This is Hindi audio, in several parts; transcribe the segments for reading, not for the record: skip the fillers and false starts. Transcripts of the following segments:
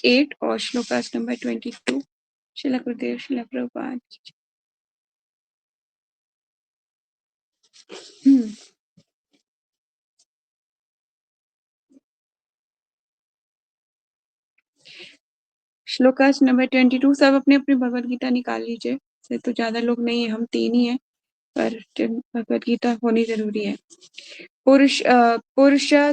8 और श्लोकास नंबर 22। श्रील गुरुदेव श्रील प्रभुपाद की जय। श्लोकास नंबर 22। सब अपने अपनी भगवत गीता निकाल लीजिए। से तो ज्यादा लोग नहीं है, हम 3 ही हैं, पर भगवत गीता होनी जरूरी है। पुरुष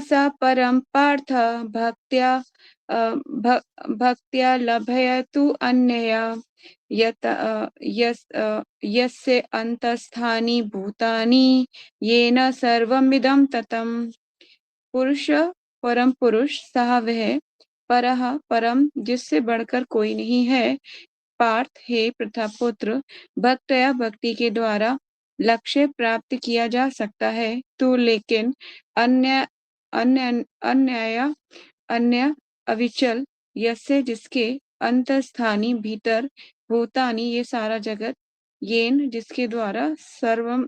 स परम पार्थ भक्त्या भक्त्या लभयतु अन्यया यस्य अंतस्थानि भूतानि येन सर्वमिदं ततम्। पुरुष परम पुरुष, सह वह, परह परम जिससे बढ़कर कोई नहीं है, पार्थ हे प्रथापुत्र, भक्तया भक्ति के द्वारा लक्ष्य प्राप्त किया जा सकता है। तो लेकिन अन्य अन्य अन्य अन्य अविचल, यसे जिसके, अंतस्थानी भीतर, भूतानी ये सारा जगत, येन जिसके द्वारा, सर्वम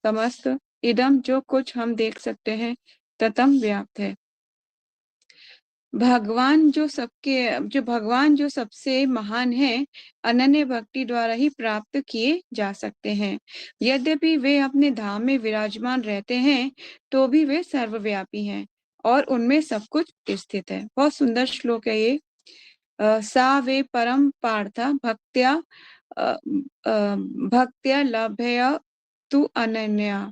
समस्त, इदम जो कुछ हम देख सकते हैं, ततम व्याप्त है। भगवान जो सबसे महान है, अनन्य भक्ति द्वारा ही प्राप्त किए जा सकते हैं। यद्यपि वे अपने धाम में विराजमान रहते हैं, तो भी वे सर्वव्यापी हैं और उनमें सब कुछ स्थित है। बहुत सुंदर श्लोक है ये। सा वे परम पार्थ भक्त्या भक्त्या लभ्य तु अनन्या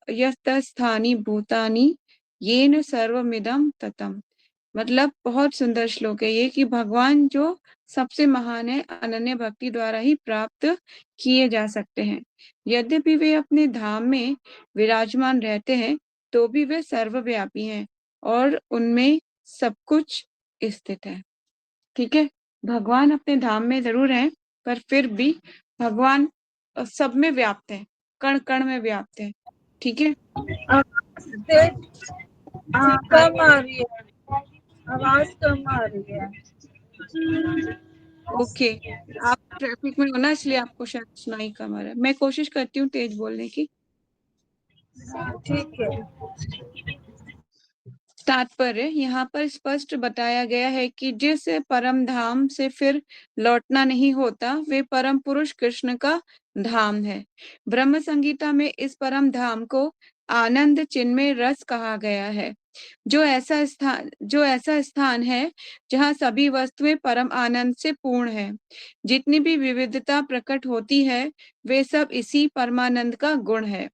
यस्तस्थानि भूतानि येन सर्वमिदं ततम्। मतलब बहुत सुंदर श्लोक है ये कि भगवान जो सबसे महान है, अनन्य भक्ति द्वारा ही प्राप्त किए जा सकते हैं। यद्यपि वे अपने धाम में विराजमान रहते हैं, तो भी वे सर्वव्यापी हैं और उनमें सब कुछ स्थित है। ठीक है, भगवान अपने धाम में जरूर है, पर फिर भी भगवान सब में व्याप्त है, कण कण में व्याप्त है। ठीक है, कम आ रही है, आवाज कम आ रही है। ओके, आप ट्रैफिक में हो ना, इसलिए आपको शायद सुनाई कम आ रहा है। मैं कोशिश करती हूँ तेज बोलने की। ठीक है। तात्पर्य यहाँ पर स्पष्ट बताया गया है कि जिस परम धाम से फिर लौटना नहीं होता, वे परम पुरुष कृष्ण का धाम है। ब्रह्म संगीता में इस परम धाम को आनंद चिन्मय रस कहा गया है, जो ऐसा स्थान है जहाँ सभी वस्तुएं परम आनंद से पूर्ण है। जितनी भी विविधता प्रकट होती है, वे सब इसी परमानंद का गुण है।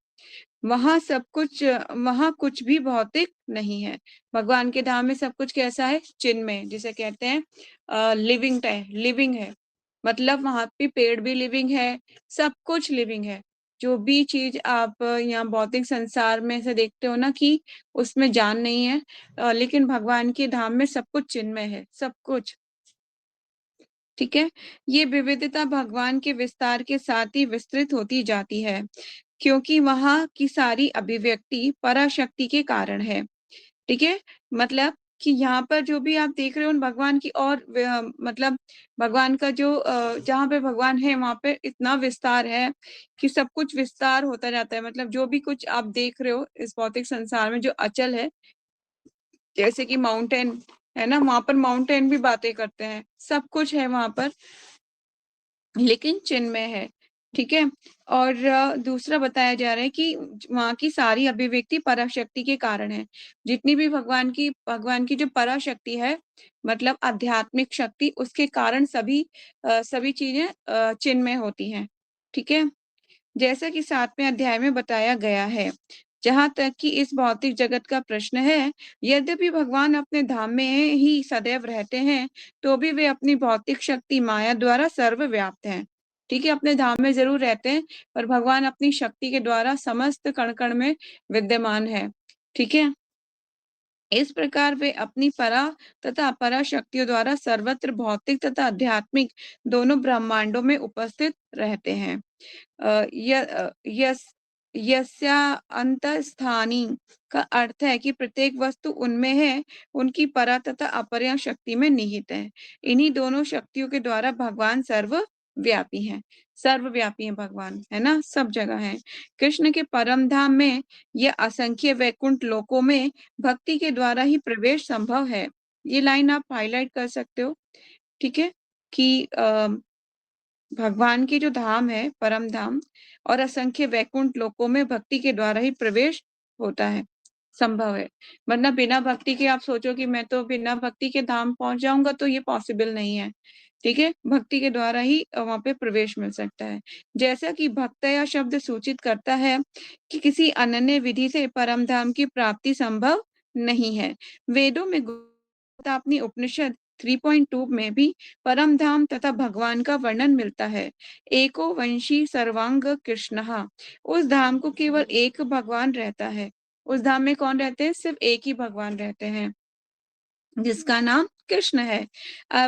वहां कुछ भी भौतिक नहीं है। भगवान के धाम में सब कुछ कैसा है? चिन्मय, जिसे कहते हैं लिविंग है। मतलब वहां पे पेड़ भी लिविंग है, सब कुछ लिविंग है। जो भी चीज आप यहाँ भौतिक संसार में से देखते हो ना कि उसमें जान नहीं है, लेकिन भगवान के धाम में सब कुछ चिन्मय है, सब कुछ। ठीक है, ये विविधता भगवान के विस्तार के साथ ही विस्तृत होती जाती है, क्योंकि वहां की सारी अभिव्यक्ति पराशक्ति के कारण है। ठीक है, मतलब कि यहाँ पर जो भी आप देख रहे हो भगवान की, और मतलब भगवान का जो जहाँ पे भगवान है वहां पे इतना विस्तार है कि सब कुछ विस्तार होता जाता है। मतलब जो भी कुछ आप देख रहे हो इस भौतिक संसार में जो अचल है, जैसे कि माउंटेन है ना, वहां पर माउंटेन भी बातें करते हैं, सब कुछ है वहां पर, लेकिन चिन्मय है। ठीक है, और दूसरा बताया जा रहा है कि वहां की सारी अभिव्यक्ति पराशक्ति के कारण है। जितनी भी भगवान की जो पराशक्ति है, मतलब आध्यात्मिक शक्ति, उसके कारण सभी चीजें चिन्मय होती हैं। ठीक है, जैसा कि 7वें अध्याय में बताया गया है। जहां तक कि इस भौतिक जगत का प्रश्न है, यद्यपि भगवान अपने धाम में ही सदैव रहते हैं, तो भी वे अपनी भौतिक शक्ति माया द्वारा सर्वव्याप्त हैं। ठीक है, अपने धाम में जरूर रहते हैं, पर भगवान अपनी शक्ति के द्वारा समस्त कण कण में विद्यमान है। ठीक है, इस प्रकार वे अपनी परा तथा अपरा शक्तियों द्वारा सर्वत्र भौतिक तथा आध्यात्मिक दोनों ब्रह्मांडों में उपस्थित रहते हैं। यस्या अंतस्थानी का अर्थ है कि प्रत्येक वस्तु उनमें है, उनकी परा तथा अपरा शक्ति में निहित है। इन्हीं दोनों शक्तियों के द्वारा भगवान सर्वव्यापी है भगवान, है ना, सब जगह है। कृष्ण के परम धाम में यह असंख्य वैकुंठ लोकों में भक्ति के द्वारा ही प्रवेश संभव है। ये लाइन आप हाईलाइट कर सकते हो, ठीक है, कि भगवान के जो धाम है, परम धाम और असंख्य वैकुंठ लोकों में भक्ति के द्वारा ही प्रवेश होता है, संभव है। वरना बिना भक्ति के आप सोचो कि मैं तो बिना भक्ति के धाम पहुंच जाऊंगा, तो ये पॉसिबल नहीं है, ठीक है। भक्ति के द्वारा ही वहां पे प्रवेश मिल सकता है। जैसा कि भक्तया शब्द सूचित करता है कि किसी अनन्य विधि से परम धाम की प्राप्ति संभव नहीं है। वेदों में अपनी उपनिषद 3.2 में भी परम धाम तथा भगवान का वर्णन मिलता है। एको वंशी सर्वांग कृष्ण, उस धाम को केवल एक भगवान रहता है। उस धाम में कौन रहते हैं? सिर्फ एक ही भगवान रहते हैं, जिसका नाम कृष्ण है।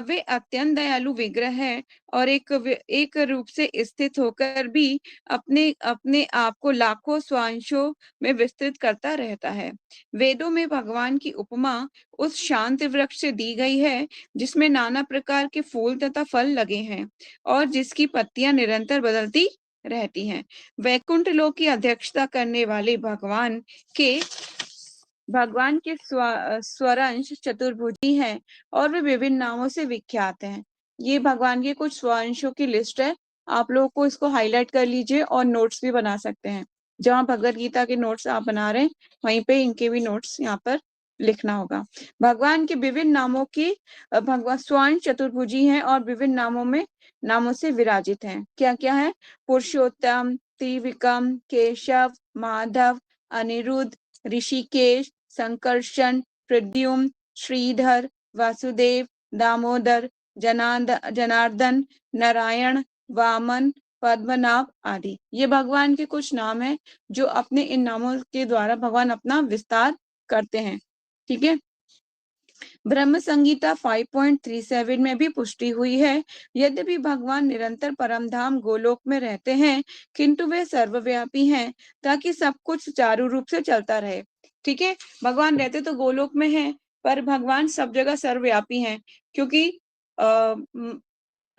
वे अत्यंत दयालु विग्रह है और एक रूप से स्थित होकर भी अपने अपने आप को लाखों स्वांशों में विस्तृत करता रहता है। वेदों में भगवान की उपमा उस शांत वृक्ष से दी गई है जिसमें नाना प्रकार के फूल तथा फल लगे हैं और जिसकी पत्तियां निरंतर बदलती रहती हैं। वैकुंठ लोक की अध्यक्षता करने वाले भगवान के स्वरंश चतुर्भुजी हैं और वे विभिन्न नामों से विख्यात हैं। ये भगवान के कुछ स्वरंशों की लिस्ट है। आप लोगों को इसको हाईलाइट कर लीजिए और नोट्स भी बना सकते हैं। जहां भगवत गीता के नोट्स आप बना रहे हैं, वहीं पे इनके भी नोट्स यहाँ पर लिखना होगा। भगवान के विभिन्न नामों की भगवान स्वर्ण चतुर्भुजी हैं और विभिन्न नामों से विराजित हैं। क्या क्या है? पुरुषोत्तम, त्रिविक्रम, केशव, माधव, अनिरुद्ध, ऋषिकेश, संकर्षण, प्रद्युम्न, श्रीधर, वासुदेव, दामोदर, जनार्दन, नारायण, वामन, पद्मनाभ आदि। ये भगवान के कुछ नाम हैं जो अपने इन नामों के द्वारा भगवान अपना विस्तार करते हैं, ठीक है। ब्रह्म संगीता 5.37 में भी पुष्टि हुई है, यद्यपि भगवान निरंतर परमधाम गोलोक में रहते हैं, किंतु वे सर्वव्यापी हैं ताकि सब कुछ सुचारू रूप से चलता रहे, ठीक है। भगवान रहते तो गोलोक में हैं, पर भगवान सब जगह सर्वव्यापी हैं, क्योंकि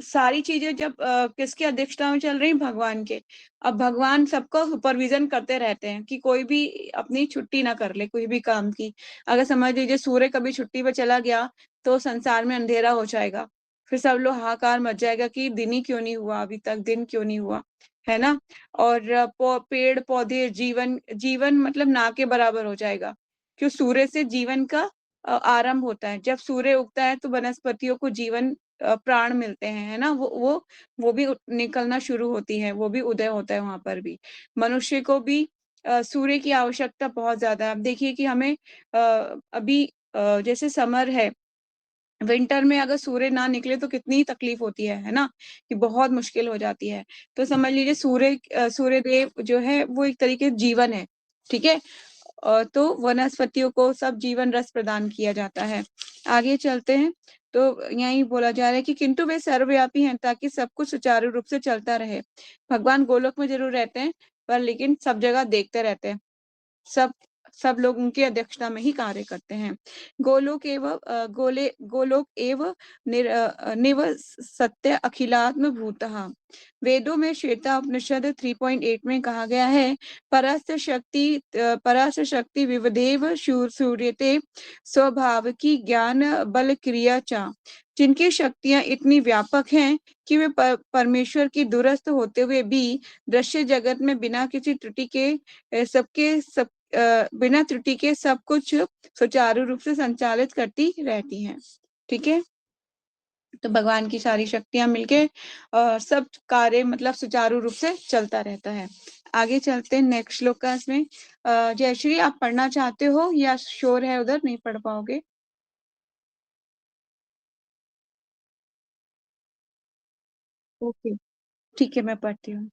सारी चीजें जब किसकी अध्यक्षता में चल रही? भगवान के। अब भगवान सबको सुपरविजन करते रहते हैं कि कोई भी अपनी छुट्टी ना कर ले कोई भी काम की। अगर समझ लीजिए सूर्य कभी छुट्टी पे चला गया तो संसार में अंधेरा हो जाएगा, फिर सब लोग हाहाकार मच जाएगा कि दिन ही क्यों नहीं हुआ, अभी तक दिन क्यों नहीं हुआ, है ना। और पेड़ पौधे जीवन मतलब ना के बराबर हो जाएगा, क्यों? सूर्य से जीवन का आरंभ होता है। जब सूर्य उगता है तो वनस्पतियों को जीवन प्राण मिलते हैं, है ना। वो भी निकलना शुरू होती है, वो भी उदय होता है वहां पर भी। मनुष्य को भी सूर्य की आवश्यकता बहुत ज्यादा है। अब देखिए कि हमें अभी जैसे समर है, विंटर में अगर सूर्य ना निकले तो कितनी तकलीफ होती है ना, कि बहुत मुश्किल हो जाती है। तो समझ लीजिए सूर्य देव जो है वो एक तरीके जीवन है, ठीक है। तो वनस्पतियों को सब जीवन रस प्रदान किया जाता है। आगे चलते हैं तो यही बोला जा रहा है कि किंतु वे सर्वव्यापी हैं ताकि सब कुछ सुचारू रूप से चलता रहे। भगवान गोलोक में जरूर रहते हैं, पर लेकिन सब जगह देखते रहते हैं। सब सब लोग उनकी अध्यक्षता में ही कार्य करते हैं। गोलोक एव निव सत्य अखिलात्म भूतः। वेदों में श्वेता उपनिषद 3.8 में कहा गया है, परास्त शक्ति विवदेव सूर्यते स्वभाव की ज्ञान बल क्रिया चा। जिनकी शक्तियां इतनी व्यापक हैं कि वे परमेश्वर की दूरस्थ होते हुए भी दृश्य जगत में बिना किसी त्रुटि के बिना त्रुटि के सब कुछ सुचारू रूप से संचालित करती रहती हैं, ठीक है। तो भगवान की सारी शक्तियां मिलके सब कार्य मतलब सुचारू रूप से चलता रहता है। आगे चलते हैं नेक्स्ट श्लोक का। इसमें जयश्री आप पढ़ना चाहते हो या शोर है उधर, नहीं पढ़ पाओगे? ओके, ठीक है, मैं पढ़ती हूँ।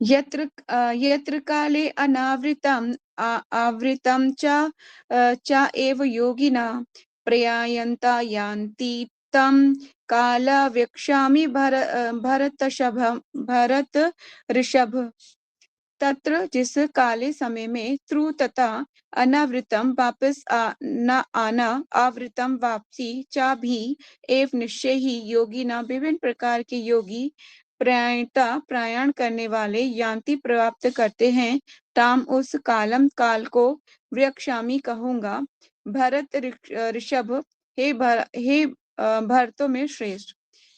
यत्र काले अनावृतम आवृतम च एव योगिना प्रयायन्ता यान्ति तं कालव्यक्ष्यामि भरत ऋषभ। तत्र जिस काले समय में त्रु तथा अनावृतम वापस न आना, आवृतम वापसी चा भी एव निश्चय ही योगी ना विभिन्न प्रकार के योगी प्रयाण करने वाले यान्ति प्राप्त करते हैं। ताम उस काल को व्यक्षामी कहूंगा। भरत ऋषभ, हे भरतों में श्रेष्ठ।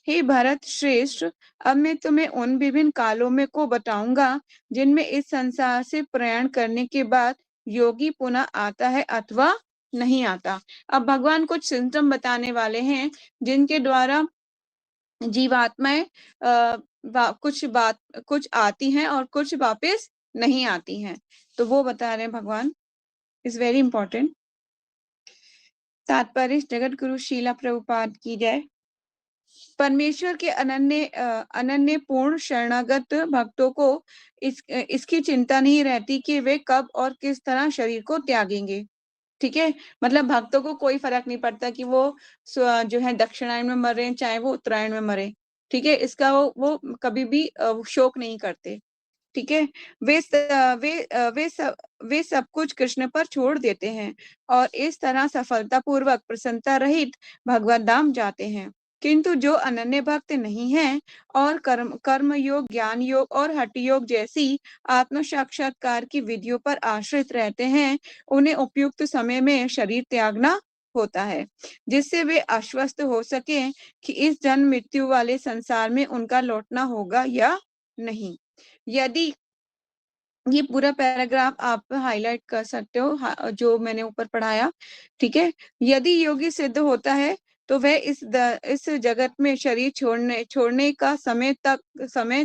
हे भरत श्रेष्ठ, अब मैं तुम्हें उन विभिन्न कालों में को बताऊंगा जिनमें इस संसार से प्रयाण करने के बाद योगी पुनः आता है अथवा नहीं आता। अब भगवान कुछ सिम्टम बताने वाले हैं जिनके द्वारा जीवात्माएं कुछ आती हैं और कुछ वापस नहीं आती हैं। तो वो बता रहे हैं भगवान, इज वेरी इंपॉर्टेंट। तात्पर्य जगत गुरु शीला प्रभुपाद की जय। परमेश्वर के अनन्य पूर्ण शरणागत भक्तों को इसकी चिंता नहीं रहती कि वे कब और किस तरह शरीर को त्यागेंगे। ठीक है, मतलब भक्तों को कोई फर्क नहीं पड़ता कि वो जो है दक्षिणायन में मर रहे हैं चाहे वो उत्तरायण में मरे। ठीक है, इसका वो कभी भी शोक नहीं करते। ठीक है, वे सब कुछ कृष्ण पर छोड़ देते हैं और इस तरह सफलतापूर्वक प्रसन्नता रहित भगवत धाम जाते हैं। किंतु जो अनन्य भक्त नहीं हैं और कर्म योग, ज्ञान योग और हठ योग जैसी आत्म साक्षात्कार की विधियों पर आश्रित रहते हैं, उन्हें उपयुक्त समय में शरीर त्यागना होता है, जिससे वे आश्वस्त हो सके कि इस जन्म मृत्यु वाले संसार में उनका लौटना होगा या नहीं। यदि ये पूरा पैराग्राफ आप हाईलाइट कर सकते हो, जो मैंने ऊपर पढ़ाया। ठीक है, यदि योगी सिद्ध होता है तो वह इस जगत में शरीर छोड़ने का समय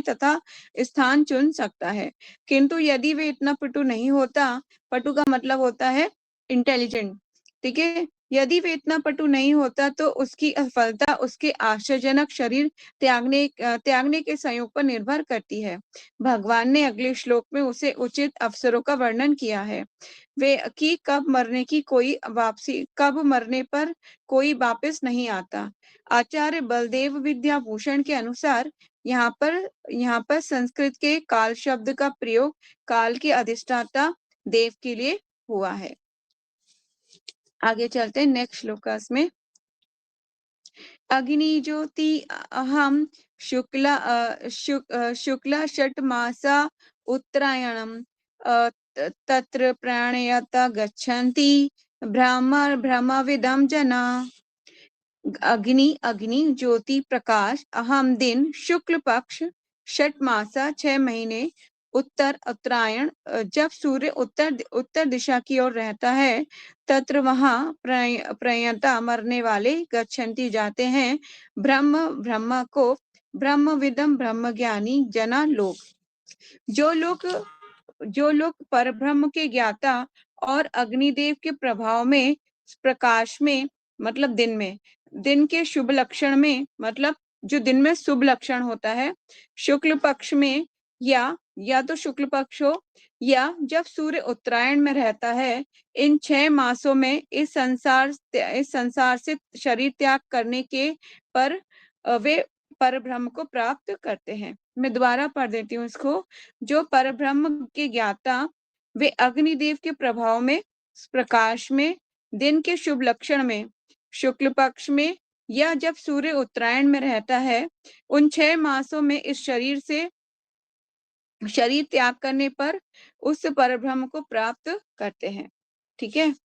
तथा स्थान चुन सकता है। किंतु यदि वे इतना पटु नहीं होता, पटु का मतलब होता है इंटेलिजेंट। ठीक है, यदि वे इतना पटु नहीं होता तो उसकी असफलता उसके आश्चर्यजनक शरीर त्यागने के संयोग पर निर्भर करती है। भगवान ने अगले श्लोक में उसे उचित अवसरों का वर्णन किया है, वे कि कब मरने पर कोई वापस नहीं आता। आचार्य बलदेव विद्याभूषण के अनुसार यहाँ पर संस्कृत के काल शब्द का प्रयोग काल के अधिष्ठाता देव के लिए हुआ है। आगे चलते हैं नेक्स्ट श्लोकास में। अग्नि ज्योति अहम शुक्ला षट मासा उत्तरायणम तत्र प्राणयत गच्छन्ति ब्रह्मविदं जना। अग्नि ज्योति प्रकाश, अहम दिन, शुक्ल पक्ष, षट मासा 6 महीने, उत्तरायण जब सूर्य उत्तर दिशा की ओर रहता है, तत्र वहां प्रयता मरने वाले गच्छन्ति जाते हैं, ब्रह्म को ब्रह्मविदम ब्रह्मज्ञानी जना लोग। जो लोग परब्रह्म के ज्ञाता और अग्निदेव के प्रभाव में प्रकाश में मतलब दिन के शुभ लक्षण में, मतलब जो दिन में शुभ लक्षण होता है, शुक्ल पक्ष में या तो शुक्ल पक्ष हो या जब सूर्य उत्तरायण में रहता है, इन 6 मासों में इस संसार से शरीर त्याग करने के पर वे परब्रह्म को प्राप्त करते हैं। मैं दोबारा पढ़ देती हूँ इसको। जो परब्रह्म के ज्ञाता वे अग्निदेव के प्रभाव में प्रकाश में दिन के शुभ लक्षण में शुक्ल पक्ष में या जब सूर्य उत्तरायण में रहता है, उन 6 मासों में इस शरीर त्याग करने पर उस परब्रह्म को प्राप्त करते हैं। ठीक है,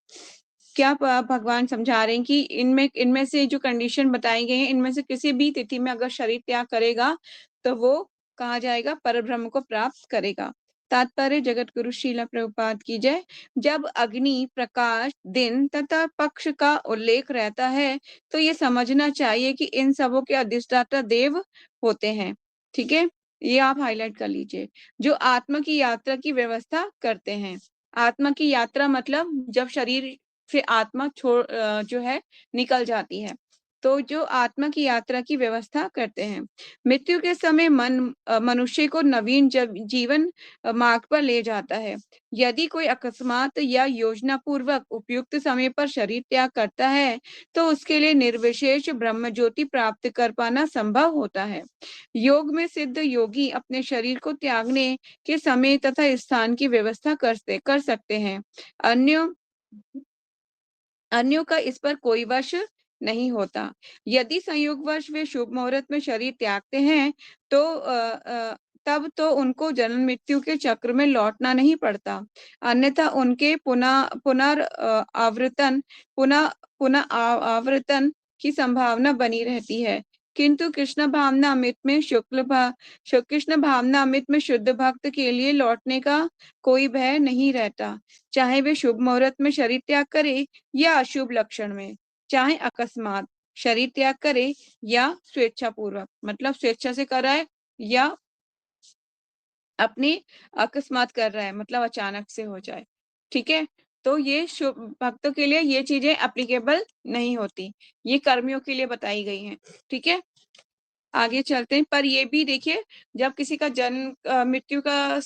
क्या भगवान समझा रहे हैं कि इनमें से जो कंडीशन बताई गई है, इनमें से किसी भी तिथि में अगर शरीर त्याग करेगा तो वो कहा जाएगा परब्रह्म को प्राप्त करेगा। तात्पर्य जगत गुरु शीला प्रभुपाद की जय। जब अग्नि, प्रकाश, दिन तथा पक्ष का उल्लेख रहता है तो ये समझना चाहिए कि इन सबों के अधिष्ठाता देव होते हैं। ठीक है, ये आप हाईलाइट कर लीजिए। जो आत्मा की यात्रा की व्यवस्था करते हैं। आत्मा की यात्रा मतलब जब शरीर से आत्मा जो है निकल जाती है, तो जो आत्मा की यात्रा की व्यवस्था करते हैं। मृत्यु के समय मनुष्य को नवीन जीवन मार्ग पर ले जाता है। यदि कोई अकस्मात या योजना पूर्वक उपयुक्त समय पर शरीर त्याग करता है तो उसके लिए निर्विशेष ब्रह्म ज्योति प्राप्त कर पाना संभव होता है। योग में सिद्ध योगी अपने शरीर को त्यागने के समय तथा स्थान की व्यवस्था कर सकते हैं। अन्यों का इस पर कोई वश नहीं होता। यदि संयोगवश वे शुभ मुहूर्त में शरीर त्यागते हैं तो तब तो उनको जन्म मृत्यु के चक्र में लौटना नहीं पड़ता, अन्यथा उनके पुनः आवर्तन की संभावना बनी रहती है। किंतु कृष्ण भावनामृत में कृष्ण भावनामृत में शुद्ध भक्त के लिए लौटने का कोई भय नहीं रहता, चाहे वे शुभ मुहूर्त में शरीर त्याग करे या अशुभ लक्षण में, चाहे अकस्मात शरीर त्याग करे या स्वेच्छा पूर्वक, मतलब स्वेच्छा से कर रहा है या अपनी अकस्मात कर रहा है, मतलब अचानक से हो जाए। ठीक है, तो ये शुभ भक्तों के लिए ये चीजें एप्लीकेबल नहीं होती, ये कर्मियों के लिए बताई गई हैं। ठीक है, आगे चलते हैं। पर ये भी देखिए, जब किसी का जन्म मृत्यु का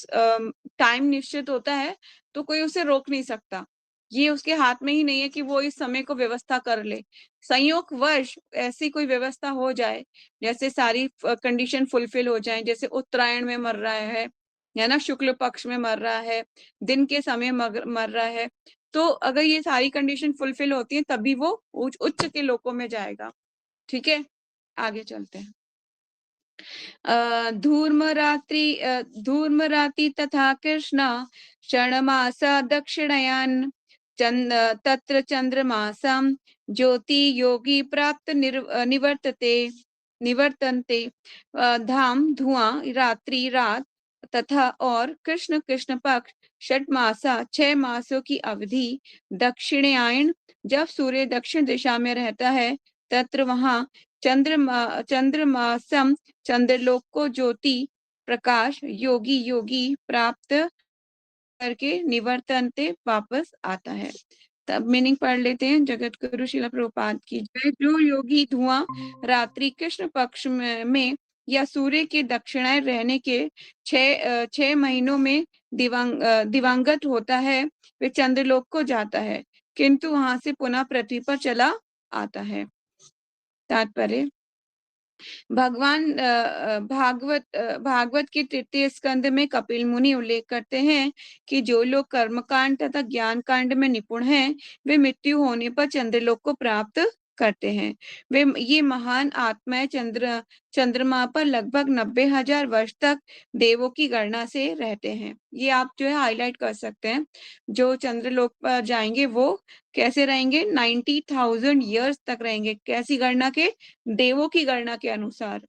टाइम निश्चित होता है तो कोई उसे रोक नहीं सकता, ये उसके हाथ में ही नहीं है कि वो इस समय को व्यवस्था कर ले। संयोगवश ऐसी कोई व्यवस्था हो जाए, जैसे सारी कंडीशन फुलफिल हो जाए, जैसे उत्तरायण में मर रहा है ना, शुक्ल पक्ष में मर रहा है, दिन के समय मर रहा है, तो अगर ये सारी कंडीशन फुलफिल होती है तभी वो उच्च के लोकों में जाएगा। ठीक है, आगे चलते हैं। धूर्मराति तथा कृष्ण षण्मास दक्षिणयान् तत्र चंद्रमासं ज्योति योगी प्राप्त निवर्तन्ते धाम धुआं रात्रि रात तथा और कृष्ण कृष्ण पक्ष 6 मासा 6 मासों की अवधि दक्षिणायन, जब सूर्य दक्षिण दिशा में रहता है, तत्र वहां चंद्रमासम चंद्रलोक को ज्योति प्रकाश योगी प्राप्त करके निवर्तनते वापस आता है। तब मीनिंग पढ़ लेते हैं। जगत गुरु श्रील प्रभुपाद की जय। जो योगी धुआं रात्रि कृष्ण पक्ष में या सूर्य के दक्षिणायन रहने के 6 महीनों में दिवंगत होता है, वे चंद्रलोक को जाता है, किंतु वहां से पुनः पृथ्वी पर चला आता है। तात्पर्य, भगवान भागवत के 3 स्कंद में कपिल मुनि उल्लेख करते हैं कि जो लोग कर्मकांड तथा ज्ञान कांड में निपुण हैं, वे मृत्यु होने पर चंद्रलोक को प्राप्त करते हैं। वे ये महान आत्माएं चंद्रमा पर लगभग 90,000 वर्ष तक देवों की गणना से रहते हैं। ये आप जो है हाईलाइट कर सकते हैं। जो चंद्रलोक पर जाएंगे वो कैसे रहेंगे? 90,000 ईयर्स तक रहेंगे। कैसी गणना के? देवों की गणना के अनुसार।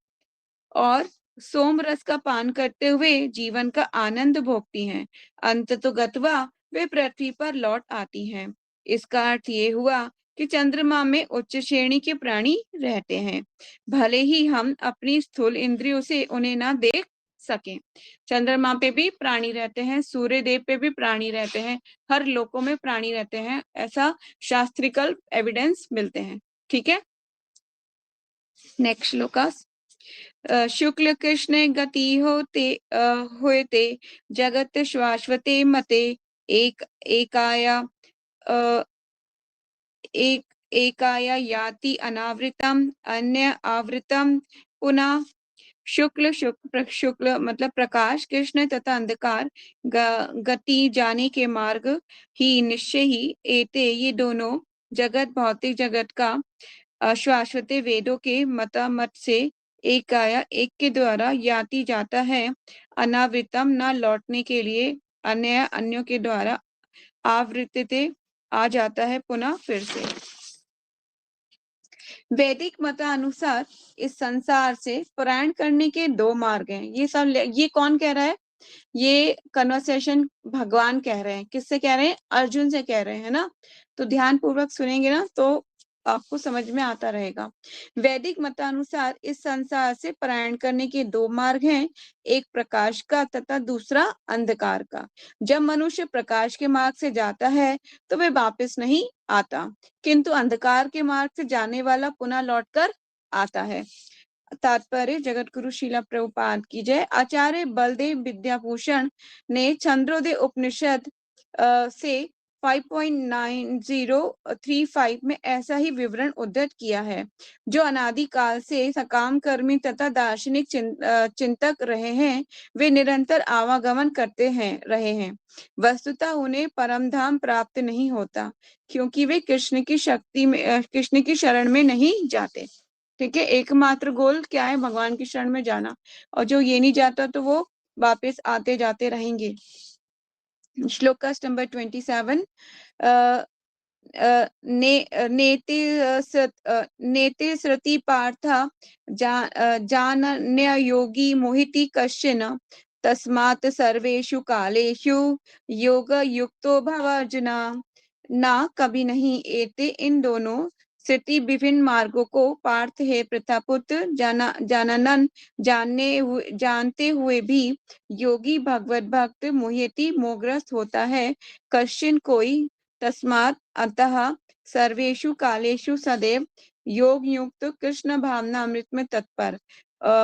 और सोम रस का पान करते हुए जीवन का आनंद भोगती हैं। अंत तो गत्वा वे पृथ्वी पर लौट आती हैं। इसका अर्थ ये हुआ कि चंद्रमा में उच्च श्रेणी के प्राणी रहते हैं, भले ही हम अपनी स्थूल इंद्रियों से उन्हें ना देख सकें। चंद्रमा पे भी प्राणी रहते हैं, सूर्य देव पे भी प्राणी रहते हैं, हर लोकों में प्राणी रहते हैं, ऐसा शास्त्रिकल एविडेंस मिलते हैं। ठीक है, नेक्स्ट श्लोकास। शुक्ल कृष्ण गति होते जगत शाश्वते मते एकाया एकाया याति अनावृतम अन्य आवृतम पुनः। शुक्ल मतलब प्रकाश, कृष्ण तथा अंधकार गति जाने के मार्ग ही निश्चय ही एते ये दोनों जगत भौतिक जगत का शाश्वत वेदों के मतामत से एक के द्वारा याति जाता है, अनावृतम न लौटने के लिए, अन्यों के द्वारा आवृत्ति आ जाता है पुनः फिर से। वैदिक मतानुसार इस संसार से पलायन करने के 2 मार्ग हैं। ये कौन कह रहा है? ये कन्वर्सेशन भगवान कह रहे हैं। किससे कह रहे हैं? अर्जुन से कह रहे हैं ना। तो ध्यान पूर्वक सुनेंगे ना तो आपको समझ में आता रहेगा। वैदिक मतानुसार इस संसार से पलायन करने के 2 मार्ग हैं, एक प्रकाश का तथा दूसरा अंधकार का। जब मनुष्य प्रकाश के मार्ग से जाता है तो वह वापस नहीं आता, किंतु अंधकार के मार्ग से जाने वाला पुनः लौटकर आता है। तात्पर्य, जगत गुरु श्रील प्रभुपाद की जय। आचार्य बलदेव विद्याभूषण ने छंद्रोदय उपनिषद से 5.9035 में ऐसा ही विवरण उद्धृत किया है। जो अनादिकाल से सकाम कर्मी तथा दार्शनिक चिंतक रहे हैं, वे निरंतर आवागमन करते रहे हैं। वस्तुतः उन्हें परम धाम प्राप्त नहीं होता, क्योंकि वे कृष्ण की शरण में नहीं जाते। ठीक है, एकमात्र गोल क्या है? भगवान की शरण में जाना। और जो ये नहीं जाता तो वो वापस आते जाते रहेंगे। श्लोक नंबर 27। नेति श्रुति पार्थ जानन्य योगी मोहिति कश्चन तस्मात् सर्वेषु कालेषु योग युक्तो भव अर्जुन। ना कभी नहीं एते इन दोनों श्रुति विभिन्न मार्गों को पार्थ है प्रतापुत्र जानन जानते हुए भी योगी भगवत भक्त मोहिति मोहग्रस्त होता है। कश्चिन कोई तस्मात् अतः सर्वेषु कालेषु सदैव योग युक्त कृष्ण भावना अमृत में तत्पर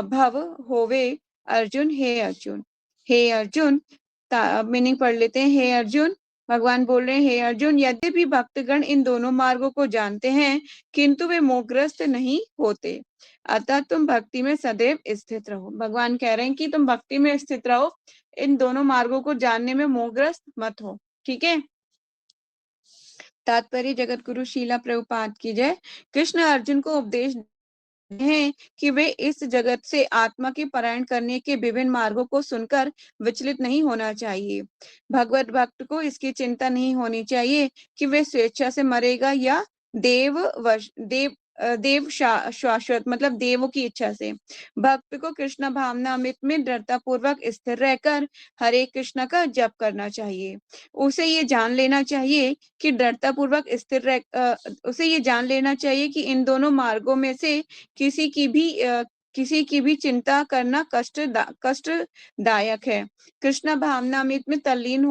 भव होवे अर्जुन। हे अर्जुन, हे अर्जुन, मीनिंग पढ़ लेते हैं। हे अर्जुन, भगवान बोल रहे हैं, हे अर्जुन, यद्यपि भक्तगण इन दोनों मार्गों को जानते हैं किंतु वे मोहग्रस्त नहीं होते, अतः तुम भक्ति में सदैव स्थित रहो। भगवान कह रहे हैं कि तुम भक्ति में स्थित रहो, इन दोनों मार्गों को जानने में मोहग्रस्त मत हो। ठीक है। तात्पर्य जगत गुरु शीला प्रभुपाद की जय। कृष्ण अर्जुन को उपदेश हैं कि वे इस जगत से आत्मा के पारायण करने के विभिन्न मार्गों को सुनकर विचलित नहीं होना चाहिए। भगवत भक्त को इसकी चिंता नहीं होनी चाहिए कि वे स्वेच्छा से मरेगा या देव शाश्वत मतलब देवों की इच्छा से। भक्त को कृष्ण भावना अमृत में दृढ़ता पूर्वक स्थिर रहकर हरे कृष्ण का जप करना चाहिए। उसे ये जान लेना चाहिए कि दृढ़ता पूर्वक उसे ये जान लेना चाहिए कि इन दोनों मार्गों में से किसी की भी चिंता करना कष्टदायक है। कृष्ण भावनामृत में तल्लीन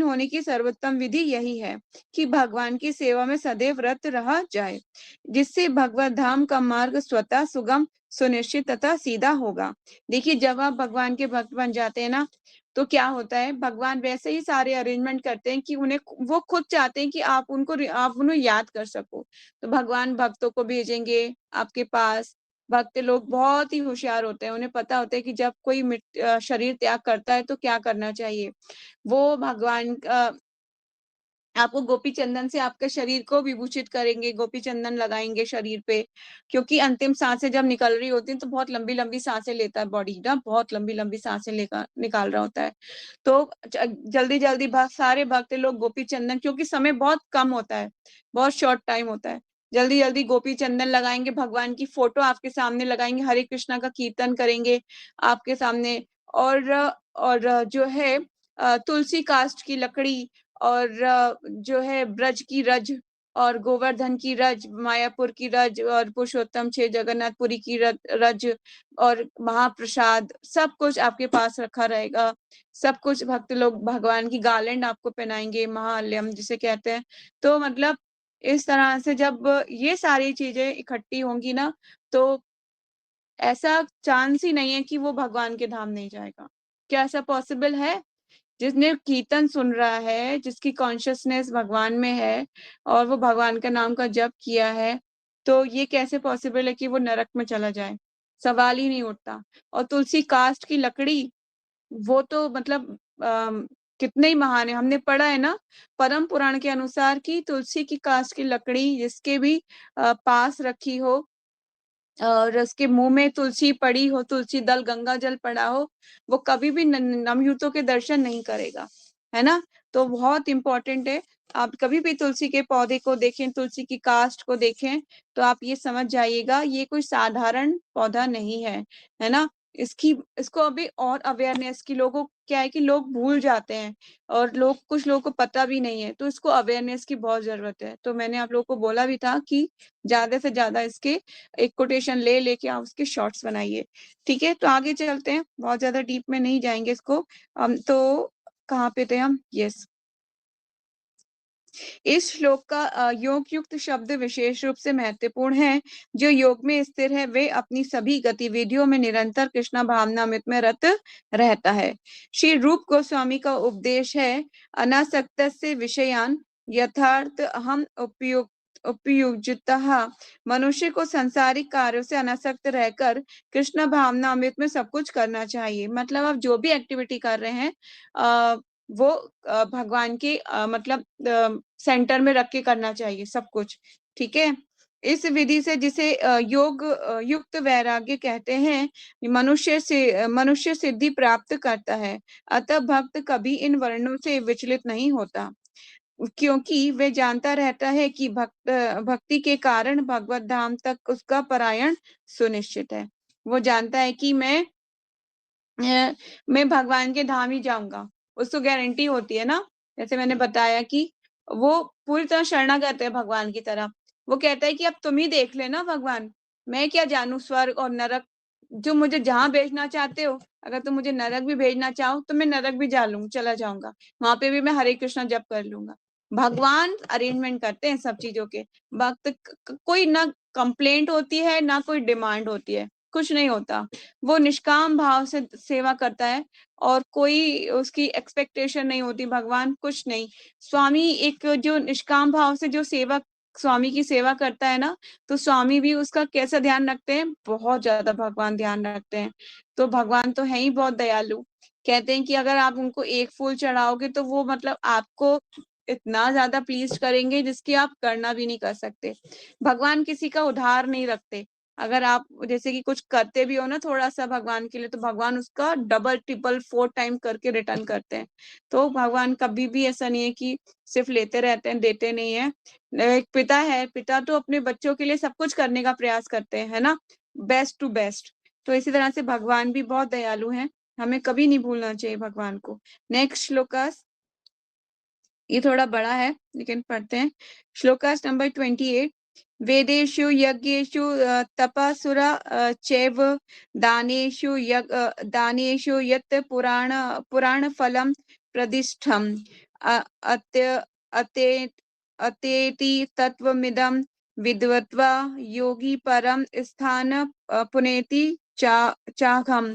होने की सर्वोत्तम विधि यही है कि भगवान की सेवा में सदैव रत रहा जाए, जिससे भगवत धाम का मार्ग स्वतः सुगम, सुनिश्चित तथा सीधा होगा। देखिए, जब आप भगवान के भक्त बन जाते हैं ना, तो क्या होता है, भगवान वैसे ही सारे अरेंजमेंट करते हैं कि वो खुद चाहते हैं कि आप उन्हें याद कर सको। तो भगवान भक्तों को भेजेंगे आपके पास। भक्त लोग बहुत ही होशियार होते हैं, उन्हें पता होता है कि जब कोई शरीर त्याग करता है तो क्या करना चाहिए। वो भगवान आपको गोपी चंदन से आपके शरीर को विभूषित करेंगे, गोपी चंदन लगाएंगे शरीर पे, क्योंकि अंतिम सांसें जब निकल रही होती हैं तो बहुत लंबी लंबी सांसें लेता है बॉडी ना, बहुत लंबी लंबी सांसें लेकर निकाल रहा होता है। तो जल्दी जल्दी सारे भक्त लोग गोपी चंदन, क्योंकि समय बहुत कम होता है, बहुत शॉर्ट टाइम होता है, जल्दी जल्दी गोपी चंदन लगाएंगे, भगवान की फोटो आपके सामने लगाएंगे, हरे कृष्णा का कीर्तन करेंगे आपके सामने। और जो है तुलसी काष्ठ की लकड़ी, और जो है ब्रज की रज, और गोवर्धन की रज, मायापुर की रज, और पुरुषोत्तम 6 जगन्नाथपुरी की रज, और महाप्रसाद, सब कुछ आपके पास रखा रहेगा। सब कुछ भक्त लोग भगवान की गार्लैंड आपको पहनाएंगे, महाल्यम जिसे कहते हैं। तो मतलब इस तरह से जब ये सारी चीजें इकट्ठी होंगी ना, तो ऐसा चांस ही नहीं है कि वो भगवान के धाम नहीं जाएगा। क्या ऐसा पॉसिबल है? जिसने कीर्तन सुन रहा है, जिसकी कॉन्शियसनेस भगवान में है, और वो भगवान का नाम का जप किया है, तो ये कैसे पॉसिबल है कि वो नरक में चला जाए? सवाल ही नहीं उठता। और तुलसी काष्ठ की लकड़ी, वो तो मतलब कितने ही महान है। हमने पढ़ा है ना परम पुराण के अनुसार कि तुलसी की काष्ठ की लकड़ी जिसके भी पास रखी हो, और उसके मुंह में तुलसी पड़ी हो, तुलसी दल, गंगा जल पड़ा हो, वो कभी भी नमयूतों के दर्शन नहीं करेगा, है ना। तो बहुत इंपॉर्टेंट है, आप कभी भी तुलसी के पौधे को देखें, तुलसी की कास्ट को देखें, तो आप ये समझ जाइएगा ये कोई साधारण पौधा नहीं है ना। इसको अभी और अवेयरनेस की, लोगों क्या है कि लोग भूल जाते हैं, और कुछ लोगों को पता भी नहीं है, तो इसको अवेयरनेस की बहुत जरूरत है। तो मैंने आप लोगों को बोला भी था कि ज्यादा से ज्यादा इसके एक कोटेशन लेके आप उसके शॉर्ट्स बनाइए। ठीक है, तो आगे चलते हैं, बहुत ज्यादा डीप में नहीं जाएंगे इसको। तो कहाँ पे थे हम? यस, इस श्लोक का योग युक्त शब्द विशेष रूप से महत्वपूर्ण है। जो योग में स्थिर है वे अपनी सभी गतिविधियों में निरंतर कृष्ण भावनामृत में रत रहता है। श्री रूप गोस्वामी का उपदेश है, अनासक्त से विषयान यथार्थ हम उपयुज्यतः। मनुष्य को सांसारिक कार्यों से अनासक्त रहकर कृष्ण भावना अमृत में सब कुछ करना चाहिए। मतलब आप जो भी एक्टिविटी कर रहे हैं, वो भगवान के मतलब सेंटर में रख के करना चाहिए सब कुछ, ठीक है। इस विधि से जिसे योग युक्त वैराग्य कहते हैं, मनुष्य सिद्धि प्राप्त करता है। अतः भक्त कभी इन वर्णों से विचलित नहीं होता, क्योंकि वे जानता रहता है कि भक्ति के कारण भगवत धाम तक उसका पलायन सुनिश्चित है। वो जानता है कि मैं भगवान के धाम ही जाऊंगा, उसको गारंटी होती है ना। जैसे मैंने बताया कि वो पूरी तरह शरणागत है भगवान की तरफ। वो कहता है कि अब तुम ही देख लेना भगवान, मैं क्या जानू स्वर्ग और नरक, जो मुझे जहां भेजना चाहते हो, अगर तुम मुझे नरक भी भेजना चाहो तो मैं नरक भी चला जाऊंगा, वहां पे भी मैं हरे कृष्णा जप कर लूंगा। भगवान अरेंजमेंट करते हैं सब चीजों के। भक्त कोई ना कंप्लेंट होती है ना कोई डिमांड होती है, कुछ नहीं होता। वो निष्काम भाव से सेवा करता है और कोई उसकी एक्सपेक्टेशन नहीं होती, भगवान कुछ नहीं। स्वामी एक जो निष्काम भाव से जो सेवा स्वामी की सेवा करता है ना, तो स्वामी भी उसका कैसा ध्यान रखते हैं, बहुत ज्यादा भगवान ध्यान रखते हैं। तो भगवान तो है ही बहुत दयालु। कहते हैं कि अगर आप उनको एक फूल चढ़ाओगे तो वो मतलब आपको इतना ज्यादा प्लीज करेंगे जिसकी आप करना भी नहीं कर सकते। भगवान किसी का उधार नहीं रखते। अगर आप जैसे कि कुछ करते भी हो ना थोड़ा सा भगवान के लिए, तो भगवान उसका डबल ट्रिपल 4 टाइम करके रिटर्न करते हैं। तो भगवान कभी भी ऐसा नहीं है कि सिर्फ लेते रहते हैं, देते नहीं है। एक पिता है, पिता तो अपने बच्चों के लिए सब कुछ करने का प्रयास करते हैं, है ना, बेस्ट टू बेस्ट। तो इसी तरह से भगवान भी बहुत दयालु हैं, हमें कभी नहीं भूलना चाहिए भगवान को। नेक्स्ट श्लोकास, ये थोड़ा बड़ा है लेकिन पढ़ते हैं। श्लोकास नंबर 28। वेदेषु यज्ञेषु तपसुरा चैव दानेषु यत् पुराण फलम प्रदिष्ठम अत्य अते अतेति तत्वमिदं विद्वत्वा योगी परम स्थान पुनेति चाघम।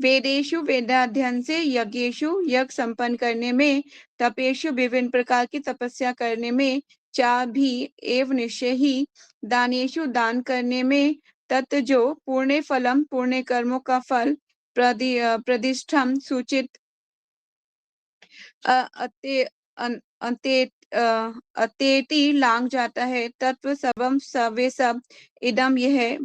वेदेषु वेदाध्ययन से, यज्ञेषु यज्ञ संपन्न करने में, तपेशु विभिन्न प्रकार की तपस्या करने में, चा भी एव निश्चय ही, दानेशु दान करने में, तत् जो पुण्य फलम पुण्य कर्मों का फल, प्रतिष्ठम सूचित अते अंते अतेति लांग जाता है, तत्व सबम सवे सब इदम यह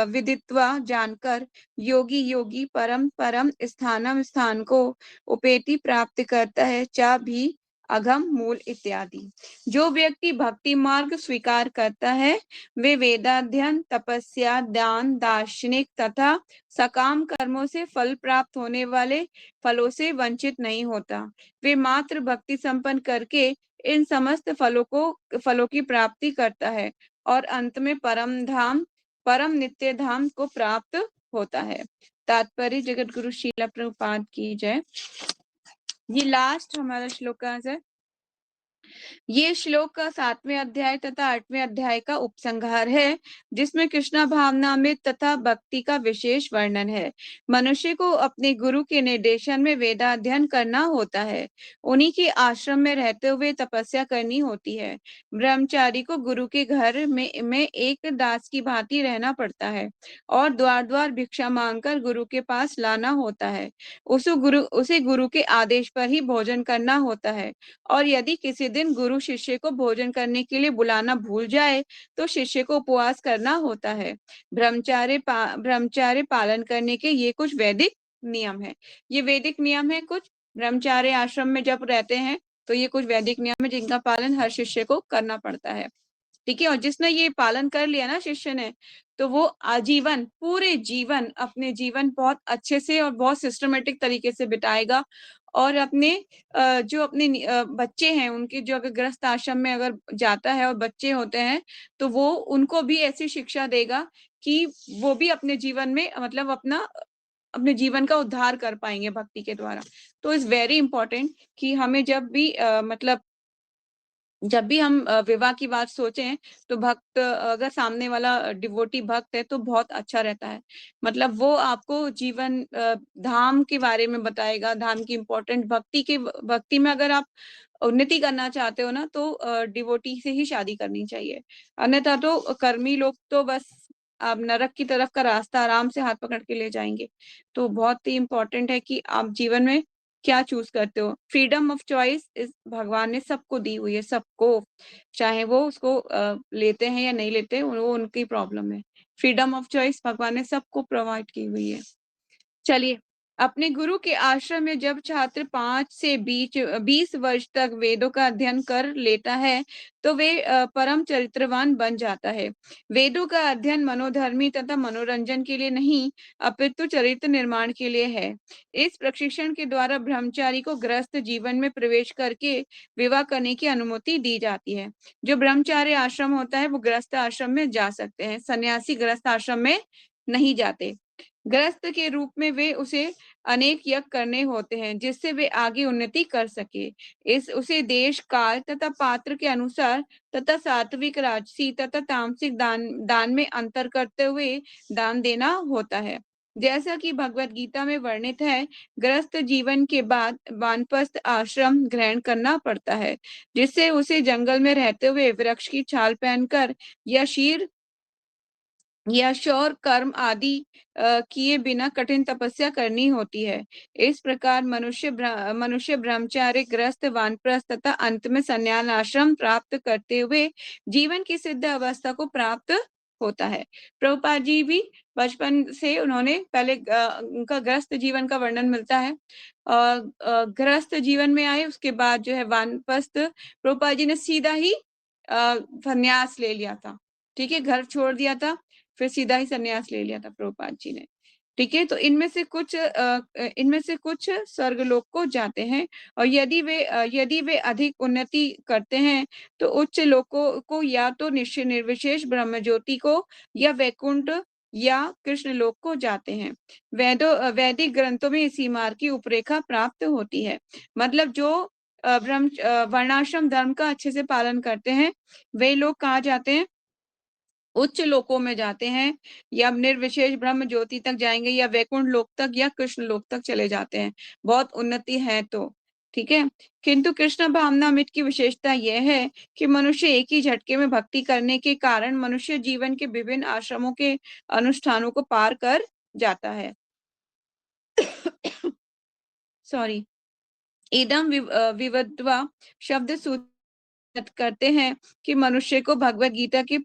विदित्वा जानकर, योगी परम परम स्थान को उपेति प्राप्त करता है, चा भी अघम मूल इत्यादि। जो व्यक्ति भक्ति मार्ग स्वीकार करता है, वे वेदाध्ययन, तपस्या, दान, दार्शनिक तथा सकाम कर्मों से फल प्राप्त होने वाले फलों से वंचित नहीं होता। वे मात्र भक्ति संपन्न करके इन समस्त फलों की प्राप्ति करता है और अंत में परम नित्य धाम को प्राप्त होता है। तात्पर्य जगत गुरु शीला प्रभुपाद की जय। ये लास्ट हमारा श्लोक है। ये श्लोक का 7वें अध्याय तथा 8वें अध्याय का उपसंहार है, जिसमें कृष्णा भावनामृत तथा भक्ति का विशेष वर्णन है। मनुष्य को अपने गुरु के निर्देशन में वेदाध्ययन करना होता है, उन्हीं के आश्रम में रहते हुए तपस्या करनी होती है। ब्रह्मचारी को गुरु के घर में एक दास की भांति रहना पड़ता है और द्वार द्वार भिक्षा मांगकर गुरु के पास लाना होता है। उसे गुरु के आदेश पर ही भोजन करना होता है, और यदि किसी दिन गुरु शिष्य को भोजन करने के लिए बुलाना भूल जाए तो शिष्य को उपवास करना होता है। ब्रह्मचार्य पालन करने के ये कुछ वैदिक नियम है। ये वैदिक नियम है कुछ, ब्रह्मचार्य आश्रम में जब रहते हैं तो ये कुछ वैदिक नियम है जिनका पालन हर शिष्य को करना पड़ता है, ठीक है। और जिसने ये पालन कर लिया ना शिष्य ने, तो वो आजीवन पूरे जीवन अपने जीवन बहुत अच्छे से और बहुत सिस्टमेटिक तरीके से बिताएगा। और अपने जो अपने बच्चे हैं उनके, जो अगर गृहस्थ आश्रम में अगर जाता है और बच्चे होते हैं, तो वो उनको भी ऐसी शिक्षा देगा कि वो भी अपने जीवन में मतलब अपने जीवन का उद्धार कर पाएंगे भक्ति के द्वारा। तो इज वेरी इंपॉर्टेंट कि हमें जब भी जब भी हम विवाह की बात सोचें, तो भक्त अगर सामने वाला डिवोटी भक्त है तो बहुत अच्छा रहता है। मतलब वो आपको जीवन धाम के बारे में बताएगा, धाम की इम्पोर्टेंट भक्ति में अगर आप उन्नति करना चाहते हो ना, तो डिवोटी से ही शादी करनी चाहिए। अन्यथा तो कर्मी लोग तो बस आप नरक की तरफ का रास्ता आराम से हाथ पकड़ के ले जाएंगे। तो बहुत ही इम्पोर्टेंट है कि आप जीवन में क्या चूज करते हो? फ्रीडम ऑफ चॉइस इस भगवान ने सबको दी हुई है, सबको, चाहे वो उसको लेते हैं या नहीं लेते, वो उनकी प्रॉब्लम है। फ्रीडम ऑफ चॉइस भगवान ने सबको प्रोवाइड की हुई है। चलिए, अपने गुरु के आश्रम में जब छात्र 5 से 20 वर्ष तक वेदों का अध्ययन कर लेता है, तो वे परम चरित्रवान बन जाता है। वेदों का अध्ययन मनोधर्मी तथा मनोरंजन के लिए नहीं, अपितु चरित्र निर्माण के लिए है। इस प्रशिक्षण के द्वारा ब्रह्मचारी को गृहस्थ जीवन में प्रवेश करके विवाह करने की अनुमति दी जाती है। जो ब्रह्मचारी आश्रम होता है, वो गृहस्थ आश्रम में जा सकते हैं, सन्यासी गृहस्थ आश्रम में नहीं जाते। गृहस्थ के रूप में वे उसे अनेक यज्ञ करने होते हैं, जिससे वे आगे उन्नति कर सके। उसे देश, काल तथा पात्र के अनुसार तथा सात्विक, राजसी तथा तामसिक दान में अंतर करते हुए दान देना होता है। जैसा कि भगवत गीता में वर्णित है, गृहस्थ जीवन के बाद वानप्रस्थ आश्रम ग्रहण करना पड़ता है, जिससे उसे जंगल में रहते हुए वृक्ष की छाल पहनकर या शीर या शौर कर्म आदि किए बिना कठिन तपस्या करनी होती है। इस प्रकार मनुष्य ब्रह्मचार्य, गृहस्थ, वानप्रस्थ तथा अंत में संन्यास आश्रम प्राप्त करते हुए जीवन की सिद्ध अवस्था को प्राप्त होता है। प्रभुपाद जी भी बचपन से उन्होंने पहले उनका गृहस्थ जीवन का वर्णन मिलता है, गृहस्थ जीवन में आए, उसके बाद जो है वानप्रस्थ, प्रभुपाद जी ने सीधा ही संन्यास ले लिया था। ठीक है, घर छोड़ दिया था, फिर सीधा ही संन्यास ले लिया था प्रभुपाद जी ने। ठीक है, तो इनमें से कुछ स्वर्गलोक को जाते हैं, और यदि वे अधिक उन्नति करते हैं तो उच्च लोकों को या तो निर्विशेष ब्रह्म ज्योति को या वैकुंठ या कृष्ण लोक को जाते हैं। वैदिक ग्रंथों में इसी मार्ग की उपरेखा प्राप्त होती है। मतलब जो वर्णाश्रम धर्म का अच्छे से पालन करते हैं, वे लोग कहाँ जाते हैं? उच्च लोकों में जाते हैं, या निर्विशेष ब्रह्म ज्योति तक जाएंगे, या वैकुंठ लोक तक या कृष्ण लोक तक चले जाते हैं, बहुत उन्नति है तो। ठीक है, किंतु कृष्ण भावनामृत की विशेषता यह है कि मनुष्य एक ही झटके में भक्ति करने के कारण मनुष्य जीवन के विभिन्न आश्रमों के अनुष्ठानों को पार कर जाता है। सॉरी। इदम विवद्वा शब्द करते हैं कि मनुष्य को भगवत गीता के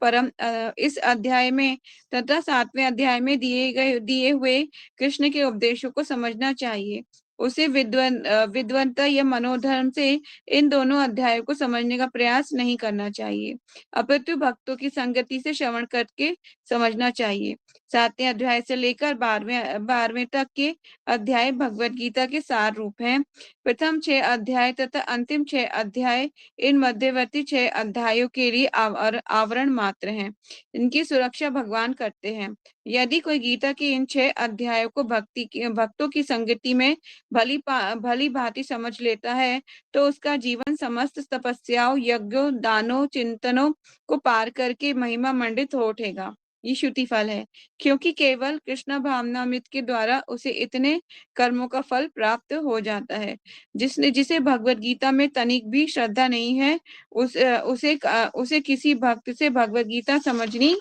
इस अध्याय में तथा 7वें अध्याय में दिए हुए कृष्ण के उपदेशों को समझना चाहिए। उसे विद्वता या मनोधर्म से इन दोनों अध्यायों को समझने का प्रयास नहीं करना चाहिए, अपितु भक्तों की संगति से श्रवण करके समझना चाहिए। 7वें अध्याय से लेकर 12वें तक के अध्याय भगवत गीता के सार रूप हैं। प्रथम 6 अध्याय तथा अंतिम 6 अध्याय इन मध्यवर्ती 6 अध्यायों के लिए आवरण मात्र हैं। इनकी सुरक्षा भगवान करते हैं। यदि कोई गीता के इन 6 अध्यायों को भक्तों की संगति में भली भांति समझ लेता है, तो उसका जीवन समस्त तपस्याओं, यज्ञों, दानों, चिंतनों को पार करके महिमा मंडित हो उठेगा। ये श्रुति फल है, क्योंकि केवल कृष्ण भावनामृत के द्वारा उसे इतने कर्मों का फल प्राप्त हो जाता है। जिसे भगवत गीता में तनिक भी श्रद्धा नहीं है, उसे किसी भक्त से भगवत गीता समझनी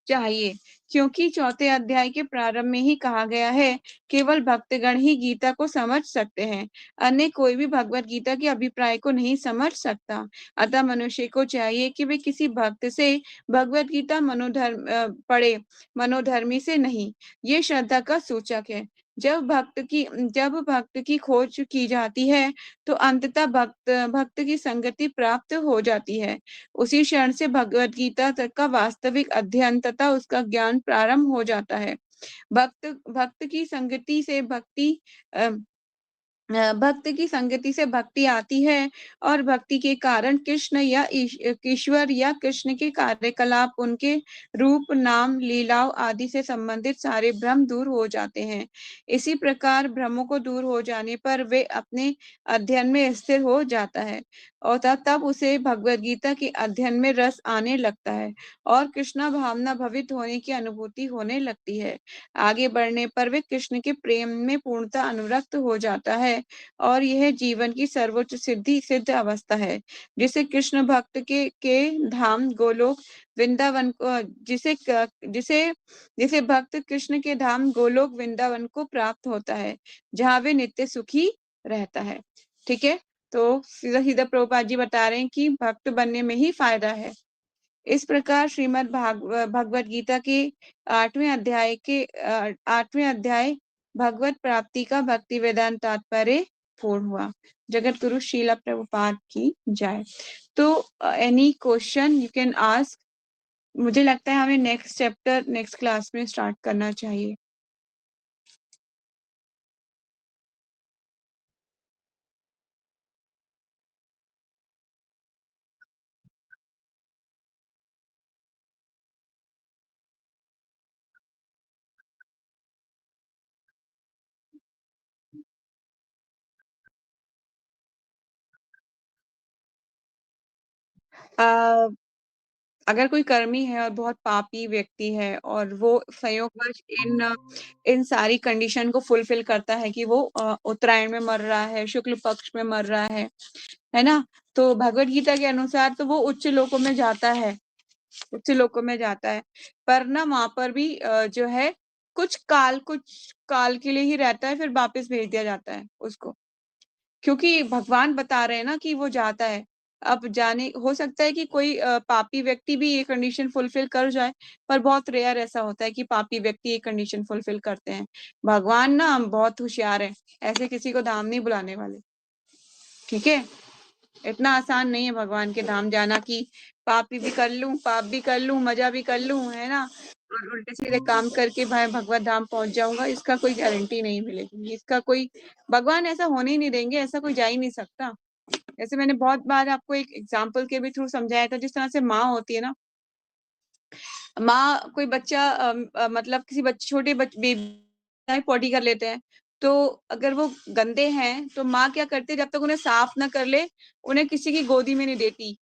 चाहिए, क्योंकि 4थे अध्याय के प्रारंभ में ही कहा गया है, केवल भक्तगण ही गीता को समझ सकते हैं, अन्य कोई भी भगवत गीता के अभिप्राय को नहीं समझ सकता। अतः मनुष्य को चाहिए कि वे किसी भक्त से भगवत गीता पढ़े, मनोधर्मी से नहीं। ये श्रद्धा का सूचक है। जब भक्त की खोज की जाती है, तो अंततः भक्त की संगति प्राप्त हो जाती है। उसी क्षण से भगवत गीता तक का वास्तविक अध्ययन तथा उसका ज्ञान प्रारंभ हो जाता है। भक्त की संगति से भक्ति आती है, और भक्ति के कारण कृष्ण या ईश्वर या कृष्ण के कार्यकलाप, उनके रूप, नाम, लीलाओं आदि से संबंधित सारे भ्रम दूर हो जाते हैं। इसी प्रकार भ्रमों को दूर हो जाने पर वे अपने अध्ययन में स्थिर हो जाता है, और तब उसे भगवत गीता के अध्ययन में रस आने लगता है और कृष्णा भावना भवित होने की अनुभूति होने लगती है। आगे बढ़ने पर वे कृष्ण के प्रेम में पूर्णतः अनुरक्त हो जाता है, और यह जीवन की सर्वोच्च सिद्ध अवस्था है, जिसे कृष्ण भक्त के धाम गोलोक वृंदावन को जिसे भक्त कृष्ण के धाम गोलोक वृंदावन को प्राप्त होता है, जहाँ वे नित्य सुखी रहता है। ठीक है, तो सीधा सीधा प्रभुपाद जी बता रहे हैं कि भक्त बनने में ही फायदा है। इस प्रकार भगवत गीता के 8वें अध्याय भगवत प्राप्ति का भक्ति वेदांत तात्पर्य पूर्ण हुआ। जगत गुरु श्रीला प्रभुपाद की जय। तो any question you can ask. मुझे लगता है हमें नेक्स्ट चैप्टर नेक्स्ट क्लास में स्टार्ट करना चाहिए। अगर कोई कर्मी है और बहुत पापी व्यक्ति है और वो संयोगवश इन सारी कंडीशन को फुलफिल करता है कि वो उत्तरायण में मर रहा है, शुक्ल पक्ष में मर रहा है ना, तो भगवत गीता के अनुसार तो वो उच्च लोकों में जाता है, उच्च लोकों में जाता है। पर ना वहां पर भी जो है कुछ काल के लिए ही रहता है, फिर वापस भेज दिया जाता है उसको, क्योंकि भगवान बता रहे हैं ना कि वो जाता है। अब जाने हो सकता है कि कोई पापी व्यक्ति भी ये कंडीशन फुलफिल कर जाए, पर बहुत रेयर ऐसा होता है कि पापी व्यक्ति ये कंडीशन फुलफिल करते हैं। भगवान ना बहुत होशियार है, ऐसे किसी को धाम नहीं बुलाने वाले। ठीक है, इतना आसान नहीं है भगवान के धाम जाना कि पापी भी कर लूं, पाप भी कर लूं, मजा भी कर लूं, है ना, और उल्टे सीधे काम करके भाई भगवत धाम पहुंच जाऊंगा, इसका कोई गारंटी नहीं मिलेगी। इसका कोई भगवान ऐसा होने ही नहीं देंगे, ऐसा कोई जा ही नहीं सकता। जैसे मैंने बहुत बार आपको एक एग्जाम्पल के भी थ्रू समझाया था, जिस तरह से माँ होती है ना, माँ कोई बच्चा मतलब किसी बच्चे छोटे बेबी पॉटी कर लेते हैं, तो अगर वो गंदे हैं तो माँ क्या करती है, जब तक उन्हें साफ ना कर ले उन्हें किसी की गोदी में नहीं देती।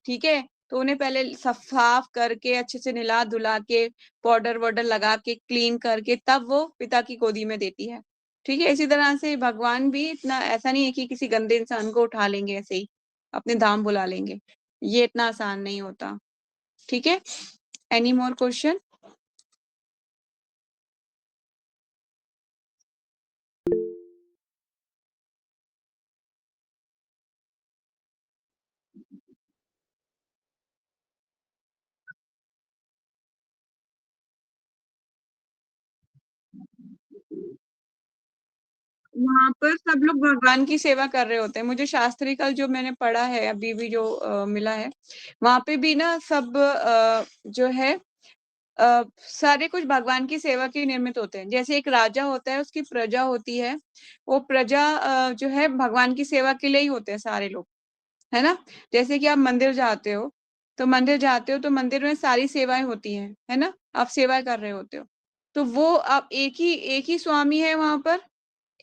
ठीक है, तो उन्हें पहले साफ करके अच्छे से नहला धुला के पाउडर वाउडर लगा के क्लीन करके तब वो पिता की गोदी में देती है। ठीक है, इसी तरह से भगवान भी इतना ऐसा नहीं है कि किसी गंदे इंसान को उठा लेंगे ऐसे ही अपने धाम बुला लेंगे, ये इतना आसान नहीं होता। ठीक है, एनी मोर क्वेश्चन? वहां पर सब लोग भगवान की सेवा कर रहे होते हैं। मुझे शास्त्री कल जो मैंने पढ़ा है अभी भी जो मिला है, वहां पे भी ना सब जो है सारे कुछ भगवान की सेवा के लिए निर्मित होते हैं। जैसे एक राजा होता है, उसकी प्रजा होती है, वो प्रजा जो है भगवान की सेवा के लिए ही होते हैं सारे लोग, है ना। जैसे कि आप मंदिर जाते हो, तो मंदिर में सारी सेवाएं होती हैं, है ना, आप सेवा कर रहे होते हो। तो वो आप एक ही स्वामी है वहां पर,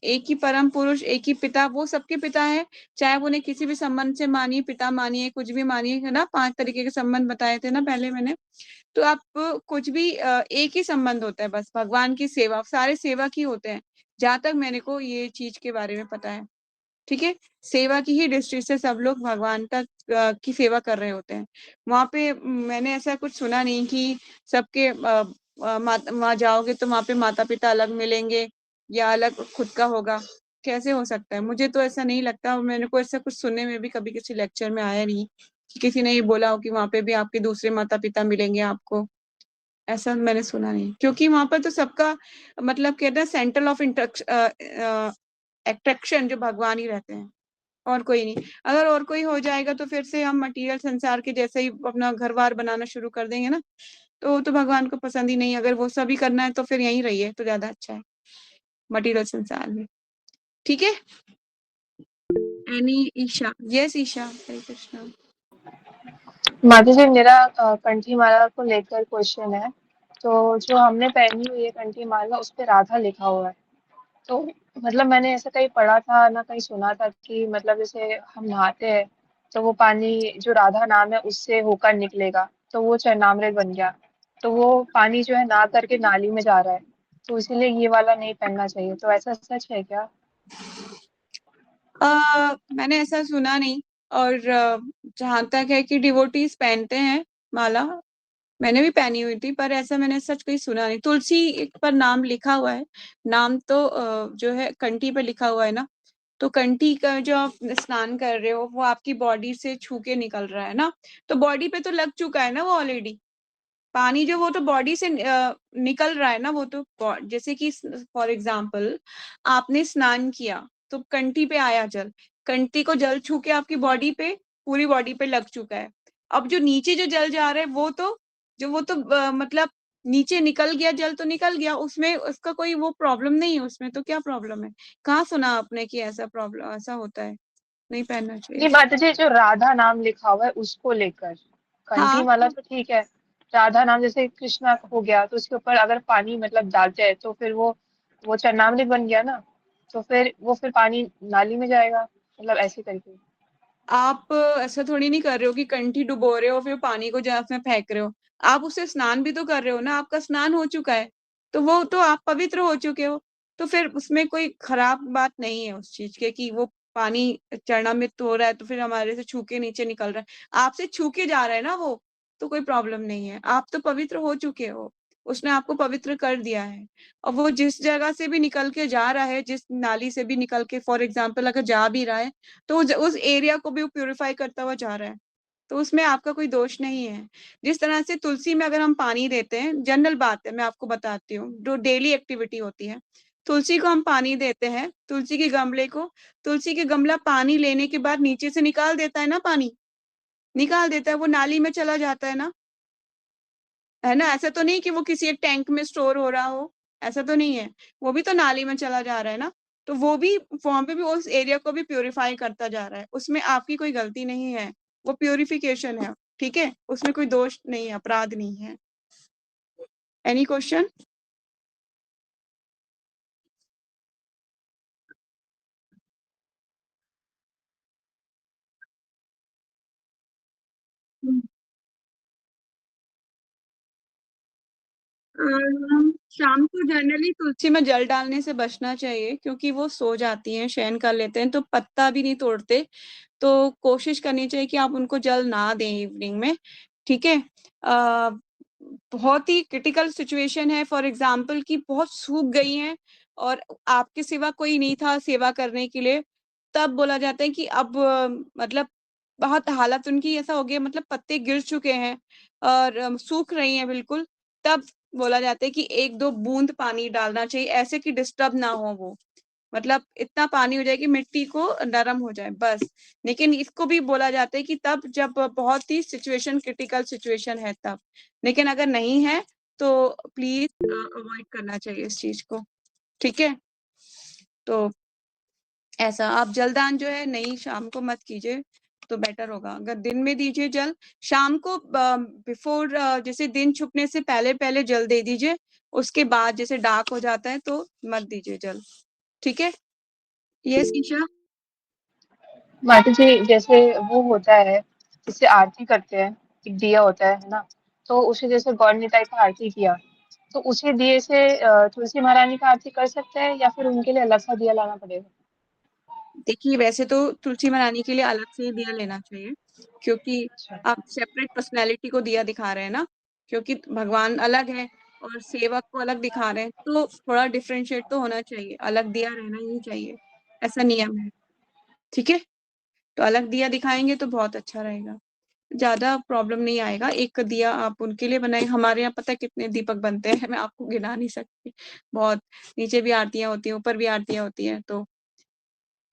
एक ही परम पुरुष, एक ही पिता, वो सबके पिता है। चाहे वो उन्हें किसी भी संबंध से मानिए, पिता मानिए, कुछ भी मानिए, है ना, 5 तरीके के संबंध बताए थे ना पहले मैंने। तो आप कुछ भी एक ही संबंध होता है, बस भगवान की सेवा, सारे सेवा की होते हैं, जहां तक मैंने को ये चीज के बारे में पता है। ठीक है, सेवा की ही दृष्टि से सब लोग भगवान का की सेवा कर रहे होते हैं। वहां पे मैंने ऐसा कुछ सुना नहीं कि सबके वहां जाओगे तो वहां पे माता पिता अलग मिलेंगे या अलग खुद का होगा। कैसे हो सकता है, मुझे तो ऐसा नहीं लगता, और मैंने को ऐसा कुछ सुनने में भी कभी किसी लेक्चर में आया नहीं कि किसी ने ये बोला हो कि वहां पे भी आपके दूसरे माता पिता मिलेंगे आपको। ऐसा मैंने सुना नहीं, क्योंकि वहां पर तो सबका मतलब कहते हैं सेंटर ऑफ अट्रैक्शन जो भगवान ही रहते हैं, और कोई नहीं। अगर और कोई हो जाएगा तो फिर से हम मटेरियल संसार के जैसे ही अपना घर बार बनाना शुरू कर देंगे ना, तो भगवान को पसंद ही नहीं। अगर वो सभी करना है तो फिर यहीं रहिए तो ज्यादा अच्छा है मटेरियल संसार में। ठीक है, एनी ईशा? यस ईशा, हरे कृष्णा। माता जी, मेरा कंठी माला को लेकर क्वेश्चन है। तो जो हमने पहनी हुई है कंठी माला, उस पे राधा लिखा हुआ है। तो मतलब मैंने ऐसा कहीं पढ़ा था ना, कहीं सुना था कि मतलब जैसे हम नहाते हैं तो वो पानी जो राधा नाम है उससे होकर निकलेगा, तो वो चरणामृत बन गया। तो वो पानी जो है ना करके नाली में जा रहा है, तो इसीलिए ये वाला नहीं पहनना चाहिए। तो ऐसा सच है क्या? मैंने ऐसा सुना नहीं, और जहां तक है कि डिवोटीज पहनते हैं माला, मैंने भी पहनी हुई थी, पर ऐसा मैंने सच कहीं सुना नहीं। तुलसी पर नाम लिखा हुआ है, नाम तो जो है कंठी पे लिखा हुआ है ना, तो कंठी का जो आप स्नान कर रहे हो वो आपकी बॉडी से छू के निकल रहा है ना, तो बॉडी पे तो लग चुका है ना वो ऑलरेडी पानी, जो वो तो बॉडी से निकल रहा है ना, वो तो जैसे कि फॉर एग्जाम्पल आपने स्नान किया तो कंठी पे आया जल, कंठी को जल छू के आपकी बॉडी पे, पूरी बॉडी पे लग चुका है। अब जो नीचे जो जल जा रहा है वो तो, मतलब नीचे निकल गया जल तो निकल गया, उसमें उसका कोई वो प्रॉब्लम नहीं है, उसमें तो क्या प्रॉब्लम है? कहाँ सुना आपने कि ऐसा प्रॉब्लम ऐसा होता है? नहीं पहनना चाहिए। नहीं माता जी, जो राधा नाम लिखा हुआ है उसको लेकर, कंठी हाँ माला तो ठीक है, राधा नाम जैसे कृष्णा हो गया तो उसके ऊपर अगर पानी मतलब डालते हैं तो फिर वो चरणामृत बन गया ना, तो फिर पानी नाली में जाएगा, मतलब ऐसे करके। आप ऐसा थोड़ी नहीं कर रहे हो कि कंठी डुबो रहे हो फिर पानी को जहाँ उसमें फेंक रहे हो, आप उससे स्नान भी तो कर रहे हो ना, आपका स्नान हो चुका है, तो वो तो आप पवित्र हो चुके हो, तो फिर उसमें कोई खराब बात नहीं है उस चीज के कि वो पानी चरणामृत हो रहा है तो फिर हमारे से छू के नीचे निकल रहा है, आपसे छू के जा रहा है ना वो, तो कोई प्रॉब्लम नहीं है, आप तो पवित्र हो चुके हो, उसने आपको पवित्र कर दिया है। और वो जिस जगह से भी निकल के जा रहा है, जिस नाली से भी निकल के फॉर एग्जाम्पल अगर जा भी रहा है, तो उस एरिया को भी प्यूरिफाई करता हुआ जा रहा है, तो उसमें आपका कोई दोष नहीं है। जिस तरह से तुलसी में अगर हम पानी देते हैं, जनरल बात है, मैं आपको बताती हूँ, जो डेली एक्टिविटी होती है, तुलसी को हम पानी देते हैं, तुलसी के गमले को, तुलसी के गमला पानी लेने के बाद नीचे से निकाल देता है ना पानी, निकाल देता है, वो नाली में चला जाता है ना, है ना, ऐसा तो नहीं कि वो किसी एक टैंक में स्टोर हो रहा हो, ऐसा तो नहीं है, वो भी तो नाली में चला जा रहा है ना, तो वो भी वहां पे भी उस एरिया को भी प्योरीफाई करता जा रहा है, उसमें आपकी कोई गलती नहीं है, वो प्योरिफिकेशन है, ठीक है, उसमें कोई दोष नहीं है, अपराध नहीं है। Any question? शाम को जनरली तुलसी में जल डालने से बचना चाहिए, क्योंकि वो सो जाती हैं, शयन कर लेते हैं, तो पत्ता भी नहीं तोड़ते, तो कोशिश करनी चाहिए कि आप उनको जल ना दें इवनिंग में, ठीक है। बहुत ही क्रिटिकल सिचुएशन है, फॉर एग्जाम्पल कि बहुत सूख गई हैं और आपके सिवा कोई नहीं था सेवा करने के लिए, तब बोला जाता है कि अब मतलब बहुत हालत उनकी ऐसा हो गया, मतलब पत्ते गिर चुके हैं और सूख रही हैं बिल्कुल, तब बोला जाता है कि एक दो बूंद पानी डालना चाहिए, ऐसे कि डिस्टर्ब ना हो वो, मतलब इतना पानी हो जाए कि मिट्टी को नरम हो जाए बस। लेकिन इसको भी बोला जाता है कि तब जब बहुत ही सिचुएशन क्रिटिकल सिचुएशन है तब, लेकिन अगर नहीं है तो प्लीज अवॉइड करना चाहिए इस चीज को, ठीक है। तो ऐसा आप जलदान जो है नहीं शाम को मत कीजिए तो बेटर होगा, अगर दिन में दीजिए जल, शाम को बिफोर जैसे दिन छुपने से पहले पहले जल दे दीजिए, उसके बाद जैसे डार्क हो जाता है तो मत दीजिए जल, ठीक है। यस ईशा। माता जी, जैसे वो होता है जिससे आरती करते हैं, एक दिया होता है ना, तो उसे जैसे गौर निताई का आरती किया, तो उसी दिए से तुलसी महारानी का आरती कर सकते हैं या फिर उनके लिए अलग सा दिया लाना पड़ेगा? देखिए वैसे तो तुलसी मनाने के लिए अलग से ही दिया लेना चाहिए, क्योंकि अच्छा। आप सेपरेट पर्सनैलिटी को दिया दिखा रहे हैं ना, क्योंकि भगवान अलग है और सेवक को अलग दिखा रहे हैं, तो थोड़ा डिफरेंशिएट तो होना चाहिए, अलग दिया रहना ही चाहिए, ऐसा नियम है, ठीक है। तो अलग दिया दिखाएंगे तो बहुत अच्छा रहेगा, ज्यादा प्रॉब्लम नहीं आएगा, एक दिया आप उनके लिए बनाए, हमारे यहाँ पता है कितने दीपक बनते हैं, मैं आपको गिना नहीं सकती, बहुत, नीचे भी आरतियां होती हैं ऊपर भी आरतियां होती हैं, तो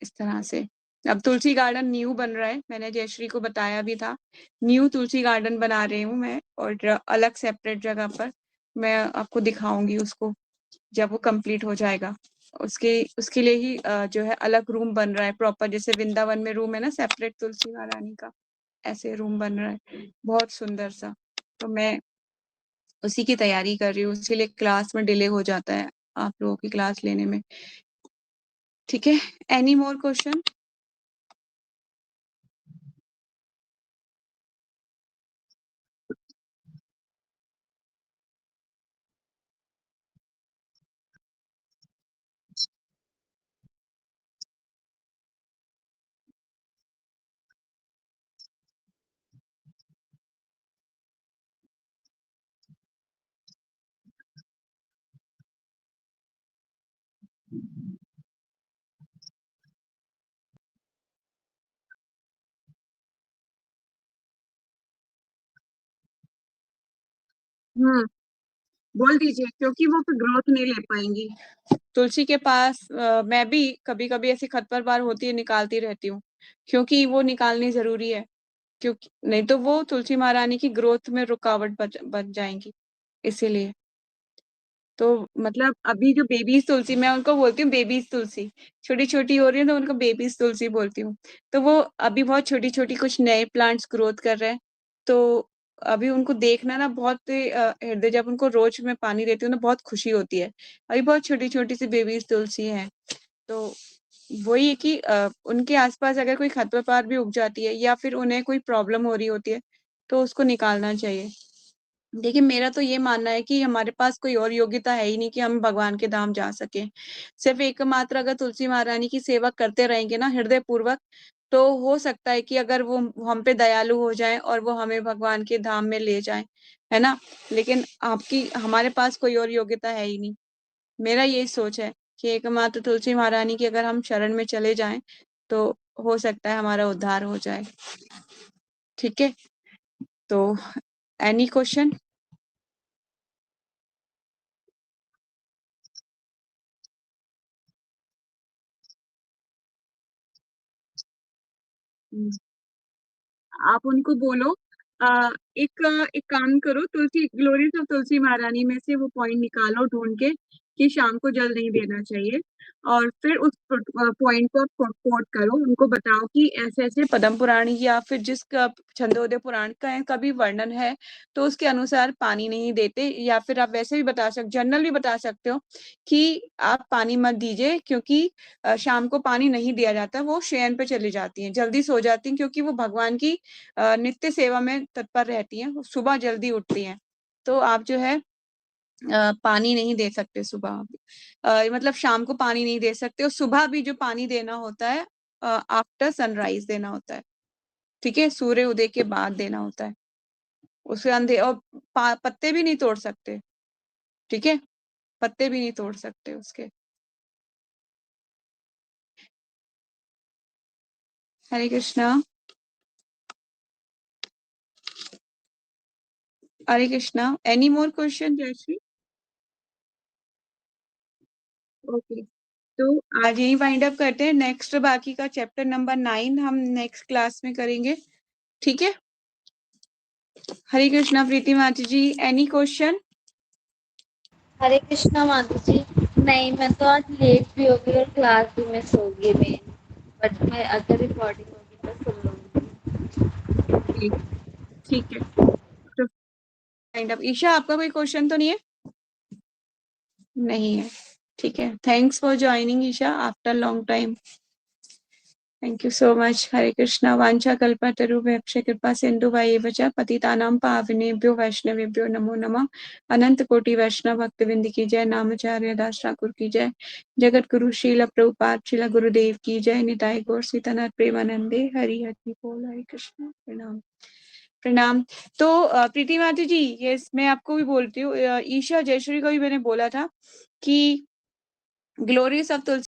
इस तरह से। अब तुलसी गार्डन न्यू बन रहा है, मैंने जयश्री को बताया भी था, न्यू तुलसी गार्डन बना रही हूँ मैं, और अलग सेपरेट जगह पर, मैं आपको दिखाऊंगी उसको जब वो कंप्लीट हो जाएगा, उसके उसके लिए ही जो है अलग रूम बन रहा है प्रॉपर, जैसे वृंदावन में रूम है ना सेपरेट तुलसी महारानी का, ऐसे रूम बन रहा है बहुत सुंदर सा, तो मैं उसी की तैयारी कर रही हूँ, उसके लिए क्लास में डिले हो जाता है आप लोगों की क्लास लेने में, ठीक है। Any more question? बोल दीजिए, क्योंकि वो फिर ग्रोथ नहीं ले पाएंगी। तुलसी के पास मैं भी कभी कभी ऐसी खरपतवार होती है, निकालती रहती हूँ, क्योंकि वो निकालनी जरूरी है, क्योंकि नहीं तो वो तुलसी महारानी की ग्रोथ में रुकावट बन जाएंगी, इसीलिए। तो मतलब अभी जो बेबीज तुलसी, मैं उनको बोलती हूँ बेबीज तुलसी, छोटी छोटी हो रही है तो उनको बेबीज तुलसी बोलती हूँ। तो वो अभी बहुत छोटी छोटी कुछ नए प्लांट्स ग्रोथ कर रहे हैं, तो अभी उनको देखना ना बहुत हृदय, जब उनको रोज में पानी देती हूँ ना बहुत खुशी होती है। अभी बहुत छोटी छोटी सी बेबीज तुलसी है। तो वही है कि उनके आसपास अगर कोई खरपतवार भी उग जाती है या फिर उन्हें कोई प्रॉब्लम हो रही होती है, तो उसको निकालना चाहिए। देखिए, मेरा तो ये मानना है कि हमारे पास कोई और योग्यता है ही नहीं कि हम भगवान के धाम जा सके। सिर्फ एकमात्र अगर तुलसी महारानी की सेवा करते रहेंगे ना हृदय पूर्वक, तो हो सकता है कि अगर वो हम पे दयालु हो जाए और वो हमें भगवान के धाम में ले जाए, है ना। लेकिन आपकी हमारे पास कोई और योग्यता है ही नहीं। मेरा यही सोच है कि एकमात्र तुलसी महारानी की अगर हम शरण में चले जाएं, तो हो सकता है हमारा उद्धार हो जाए। ठीक है, तो एनी क्वेश्चन? आप उनको बोलो, एक काम करो, तुलसी ग्लोरीज ऑफ तुलसी महारानी में से वो पॉइंट निकालो ढूंढ के कि शाम को जल नहीं देना चाहिए, और फिर उस पॉइंट को कोट करो, उनको बताओ कि ऐसे ऐसे पद्म पुराण या फिर जिस छंदोदय पुराण का भी वर्णन है, तो उसके अनुसार पानी नहीं देते। या फिर आप वैसे भी बता सकते, जनरल भी बता सकते हो कि आप पानी मत दीजिए, क्योंकि शाम को पानी नहीं दिया जाता, वो शयन पे चली जाती हैं, जल्दी सो जाती हैं, क्योंकि वो भगवान की नित्य सेवा में तत्पर रहती हैं, वो सुबह जल्दी उठती हैं। तो आप जो है पानी नहीं दे सकते सुबह, मतलब शाम को पानी नहीं दे सकते, और सुबह भी जो पानी देना होता है आफ्टर सनराइज देना होता है। ठीक है, सूर्य उदय के बाद देना होता है, उसके अंधे, और पत्ते भी नहीं तोड़ सकते। ठीक है, पत्ते भी नहीं तोड़ सकते उसके। Hare Krishna. Hare Krishna. Any more question Jayashri? Okay, तो आज यही वाइंड अप करते हैं। नेक्स्ट बाकी का चैप्टर नंबर 9 हम नेक्स्ट क्लास में करेंगे। ठीक है। हरे कृष्णा प्रीति माता जी, एनी क्वेश्चन? हरे कृष्णा माता जी। नहीं, मैं तो आज लेट भी हो गई और क्लास भी मिस हो गई मेरी, बट मैं अगर रिकॉर्डिंग होगी तो सुन लूंगी। ठीक है, तो वाइंड अप। ईशा, आपका कोई क्वेश्चन तो नहीं है? नहीं है। ठीक है, thanks for joining Isha after long time. Thank you so much. Hare Krishna. वांछा कल्पतरुभ्यश्च कृपा सिंधु वच पतितानां पावनेभ्यो वैष्णवेभ्यो नमो नमः। अनंत कोटि वैष्णव भक्तविंद की जय। नामचार्य दास ठाकुर की जय। जगत गुरु श्रील प्रभुपाद श्रील गुरुदेव की जय। निताय गौर सीतनाथ प्रेमानंदे। हरि हरि बोल। हरे कृष्ण। प्रणाम। प्रणाम। तो प्रीति माता जी, ये मैं आपको भी बोलती हूँ, ईशा जयश्री को भी मैंने बोला था कि ग्लोरीज ऑफ तुलसी